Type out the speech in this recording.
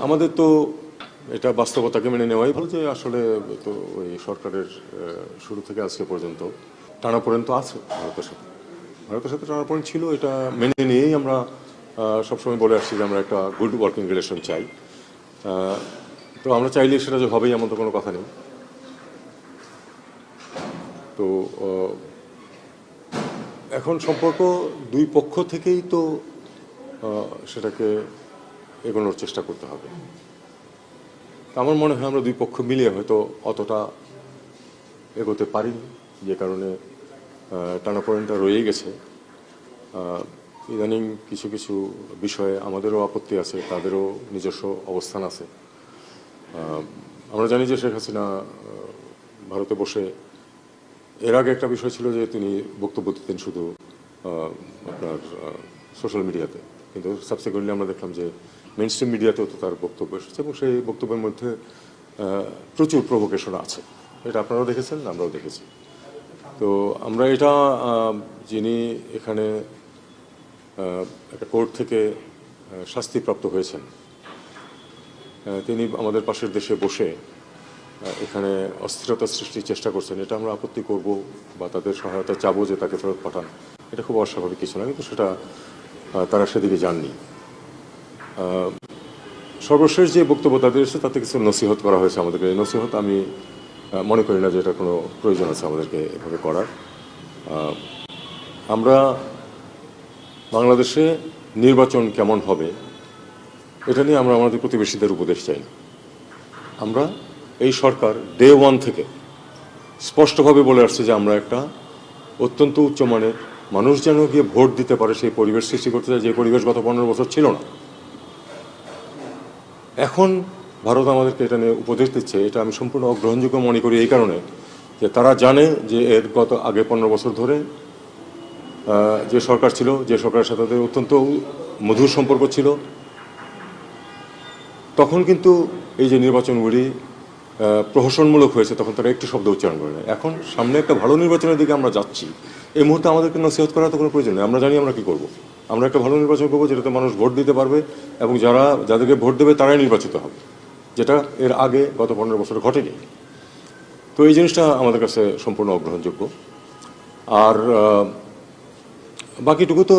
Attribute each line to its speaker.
Speaker 1: আমাদের তো এটা বাস্তবতাকে মেনে নেওয়াই ভালো যে আসলে তো ওই সরকারের শুরু থেকে আজকে পর্যন্ত টানাপোড়েন তো আছে ভারতের সাথে টানাপোড়েন ছিল, এটা মেনে নিয়েই আমরা সবসময় বলে আসছি যে আমরা একটা গুড ওয়ার্কিং রিলেশন চাই। তো আমরা চাইলে সেটা যে হবেই এমন তো কোনো কথা নেই। তো এখন সম্পর্ক দুই পক্ষ থেকেই তো সেটাকে এগোনোর চেষ্টা করতে হবে। আমার মনে হয় আমরা দুই পক্ষ মিলিয়ে হয়তো অতটা এগোতে পারিনি, যে কারণে টানাপোড়েনটা রয়েই গেছে। ইদানিং কিছু কিছু বিষয়ে আমাদেরও আপত্তি আছে, তাদেরও নিজস্ব অবস্থান আছে। আমরা জানি যে শেখ হাসিনা ভারতে বসে, এর আগে একটা বিষয় ছিল যে তিনি বক্তব্য দিতেন শুধু আপনার সোশ্যাল মিডিয়াতে, কিন্তু সাবসিকুয়েন্টলি আমরা দেখলাম যে মেইন স্ট্রিম মিডিয়াতেও তো তার বক্তব্য এসেছে এবং সেই বক্তব্যের মধ্যে প্রচুর প্রভোকেশন আছে। এটা আপনারাও দেখেছেন, আমরাও দেখেছি। তো আমরা এটা যিনি এখানে একটা কোর্ট থেকে শাস্তিপ্রাপ্ত হয়েছেন, তিনি আমাদের পাশের দেশে বসে এখানে অস্থিরতা সৃষ্টির চেষ্টা করছেন, এটা আমরা আপত্তি করব বা তাদের সহায়তা চাবো যে তাকে ফেরত পাঠান, এটা খুব অস্বাভাবিক কিছু না, কিন্তু সেটা তারা সেদিকে যাননি। সর্বশেষ যে বক্তব্য তাদের এসেছে তাতে কিছু নসিহত করা হয়েছে আমাদেরকে। এই নসিহত আমি মনে করি না যে এটা কোনো প্রয়োজন আছে আমাদেরকে এভাবে করার। আমরা বাংলাদেশে নির্বাচন কেমন হবে এটা নিয়ে আমরা আমাদের প্রতিবেশীদের উপদেশ চাই না। আমরা এই সরকার ডে ওয়ান থেকে স্পষ্টভাবে বলে আসছে যে আমরা একটা অত্যন্ত উচ্চমানের মানুষ যেন গিয়ে ভোট দিতে পারে সেই পরিবেশ সৃষ্টি করতে চাই, যে পরিবেশ গত 15 বছর ছিল না। এখন ভারত আমাদেরকে এটা নিয়ে উপদেশ দিচ্ছে, এটা আমি সম্পূর্ণ অগ্রহণযোগ্য মনে করি এই কারণে যে তারা জানে যে এর গত আগে 15 বছর ধরে যে সরকার ছিল, যে সরকারের সাথে তাদের অত্যন্ত মধুর সম্পর্ক ছিল, তখন কিন্তু এই যে নির্বাচনগুলি প্রহসনমূলক হয়েছে তখন তারা একটি শব্দ উচ্চারণ করে না। এখন সামনে একটা ভালো নির্বাচনের দিকে আমরা যাচ্ছি, এই মুহূর্তে আমাদেরকে নসিহত করার তো কোনো প্রয়োজন নেই। আমরা জানি আমরা কী করবো। আমরা একটা ভালো নির্বাচন করবো যেটাতে মানুষ ভোট দিতে পারবে এবং যাদেরকে ভোট দেবে তারাই নির্বাচিত হবে, যেটা এর আগে গত 15 বছর ঘটেনি। তো এই জিনিসটা আমাদের কাছে সম্পূর্ণ অগ্রহণযোগ্য। আর বাকিটুকু তো